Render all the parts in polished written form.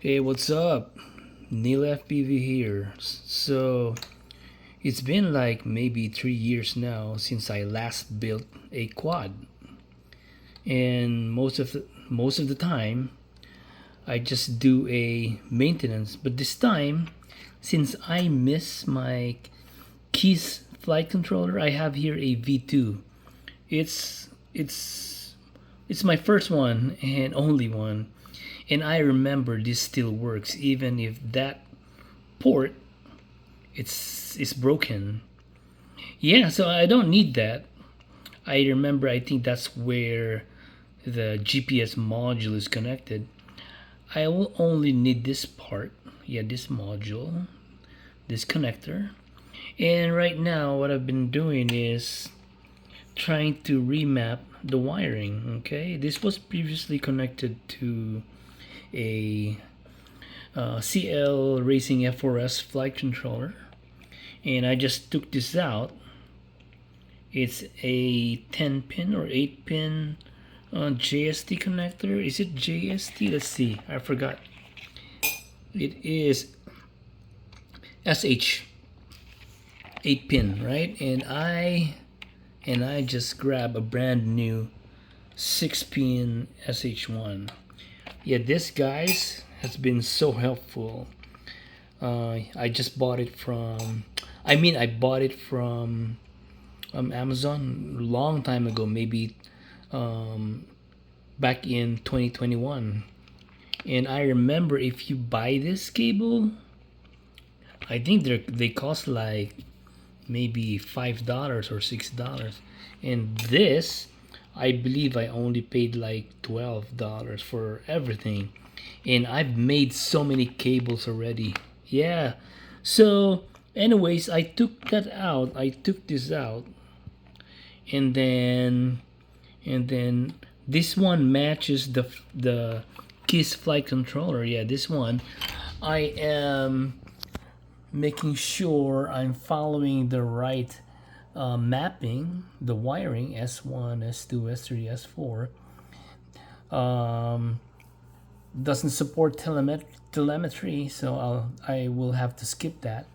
Hey, what's up? Neil FPV here. So, it's been like maybe 3 years now since I last built a quad, and most of the time I just do a maintenance. But this time, since I miss my keys flight controller, I have here a V2. It's it's it's my first one and only one, and I remember this still works even if that port it's broken. Yeah, so I don't need that. I remember, I think that's where the GPS module is connected. I will only need this part. Yeah, this module, this connector. And right now what I've been doing is trying to remap the wiring. Okay, this was previously connected to a CL Racing F4S flight controller, and I just took this out. It's a 10 pin or 8 pin JST connector. Is it JST? Let's see, I forgot. It is SH 8 pin, right? And I just grab a brand new 6 pin SH1. Yeah, this guys has been so helpful. I just bought it from, I bought it from Amazon a long time ago, maybe um, back in 2021. And I remember, if you buy this cable, I think they cost like maybe $5 or $6. And this, I believe I only paid like $12 for everything. And I've made so many cables already. Yeah. So, anyways, I took that out. I took this out, and then this one matches the KISS flight controller. Yeah, this one. I am making sure I'm following the right mapping, the wiring S1, S2, S3, S4. Doesn't support telemetry, so I will have to skip that.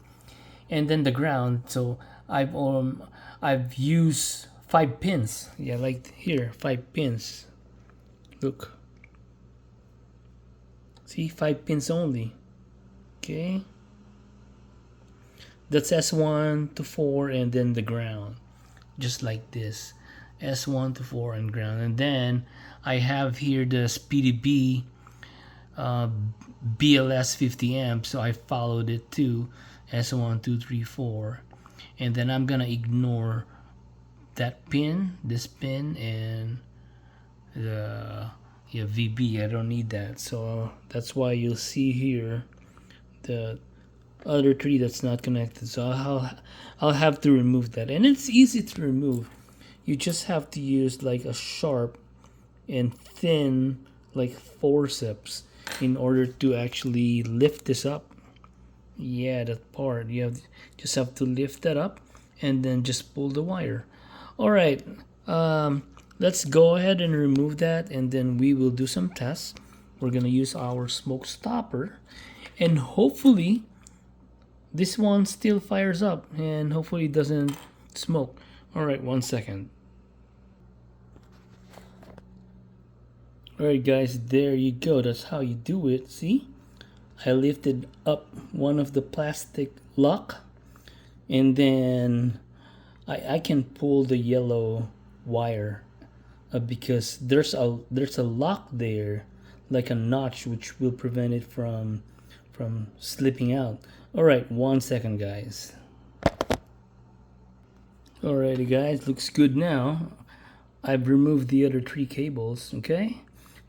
And then the ground. So I've used 5 pins. Yeah, like here, 5 pins. Look, see, 5 pins only. Okay, that's S1 to 4, and then the ground, just like this, S1 to 4 and ground. And then I have here the Speedy B BLS 50 amps, so I followed it too, S1, 2, 3, 4. And then I'm gonna ignore that pin, this pin, and the VB. I don't need that, so that's why you'll see here the other three that's not connected. So I'll have to remove that, and it's easy to remove. You just have to use like a sharp and thin like forceps in order to actually lift this up. Yeah, that part, just have to lift that up and then just pull the wire. All right, let's go ahead and remove that, and then we will do some tests. We're gonna use our smoke stopper, and hopefully this one still fires up, and hopefully it doesn't smoke. All right, 1 second. All right, guys, there you go. That's how you do it. See, I lifted up one of the plastic lock, and then I can pull the yellow wire because there's a lock there, like a notch, which will prevent it from slipping out. All right, 1 second, guys. Alrighty, guys, looks good now. I've removed the other 3 cables. Okay,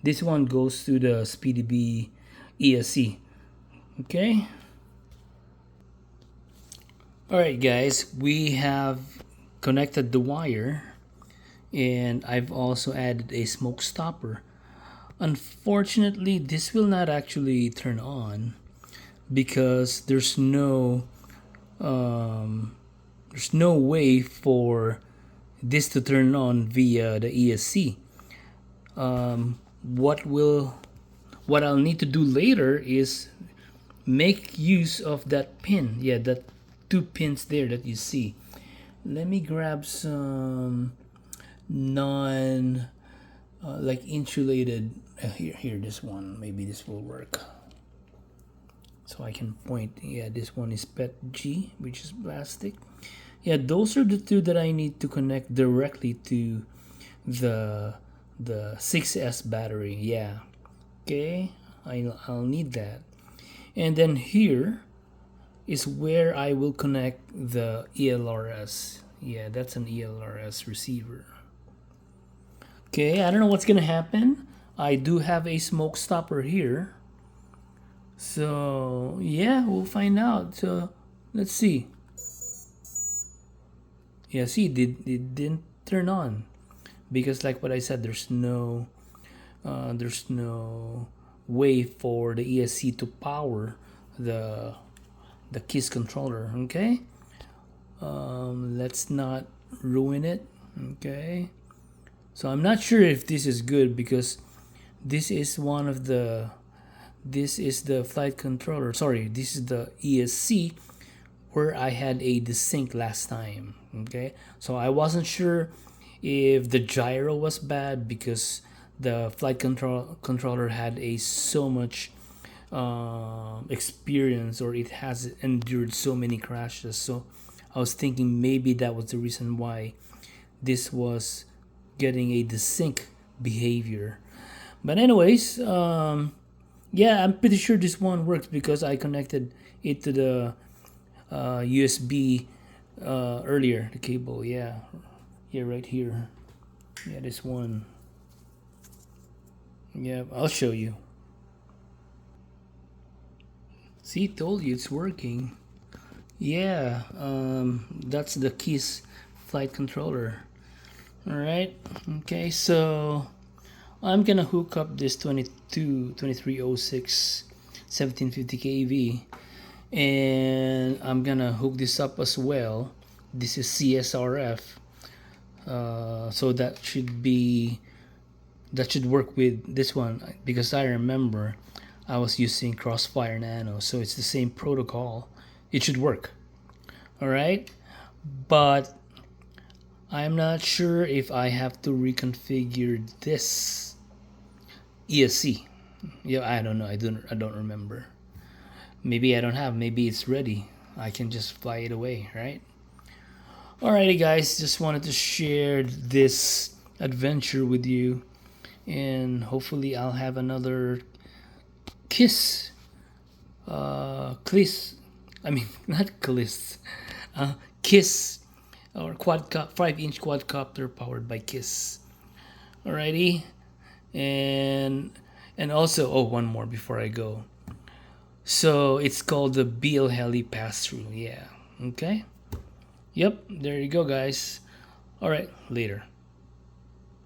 this one goes to the Speedy B ESC. Okay. Alright, guys, we have connected the wire, and I've also added a smoke stopper. Unfortunately, this will not actually turn on because there's no way for this to turn on via the ESC. What will what I'll need to do later is make use of that pin. Yeah, that two pins there that you see. Let me grab some non like insulated here, this one, maybe this will work, so I can point. Yeah, this one is PET-G, which is plastic. Yeah, those are the two that I need to connect directly to the 6S battery. Yeah, okay, I'll need that. And then here is where I will connect the ELRS. Yeah, that's an ELRS receiver. Okay, I don't know what's gonna happen. I do have a smoke stopper here. So yeah, we'll find out. So let's see. Yeah, see, it didn't turn on because, like what I said, there's no way for the ESC to power the KISS controller. Okay, let's not ruin it. Okay, so I'm not sure if this is good because this is one of the this is the flight controller. Sorry, this is the ESC where I had a desync last time. Okay, so I wasn't sure if the gyro was bad because the flight controller had a so much experience, or it has endured so many crashes. So I was thinking maybe that was the reason why this was getting a desync behavior. But anyways, yeah, I'm pretty sure this one works because I connected it to the USB earlier, the cable. Yeah, right here. Yeah, this one. Yeah, I'll show you. See, told you it's working. Yeah, that's the KISS flight controller. All right. Okay, so I'm gonna hook up this 2306 1750 kV, and I'm gonna hook this up as well. This is CSRF, so that should work with this one because I remember I was using Crossfire Nano, so it's the same protocol. It should work. All right, but I'm not sure if I have to reconfigure this ESC. Yeah, I don't know. I don't remember. Maybe I don't have. Maybe it's ready. I can just fly it away, right? Alrighty, guys. Just wanted to share this adventure with you, and hopefully I'll have another KISS, KISS. I mean, not KISS, KISS, or 5-inch quadcopter powered by KISS. Alrighty, and also, oh, one more before I go. So it's called the BL Heli pass-through. Yeah. Okay. Yep. There you go, guys. All right. Later.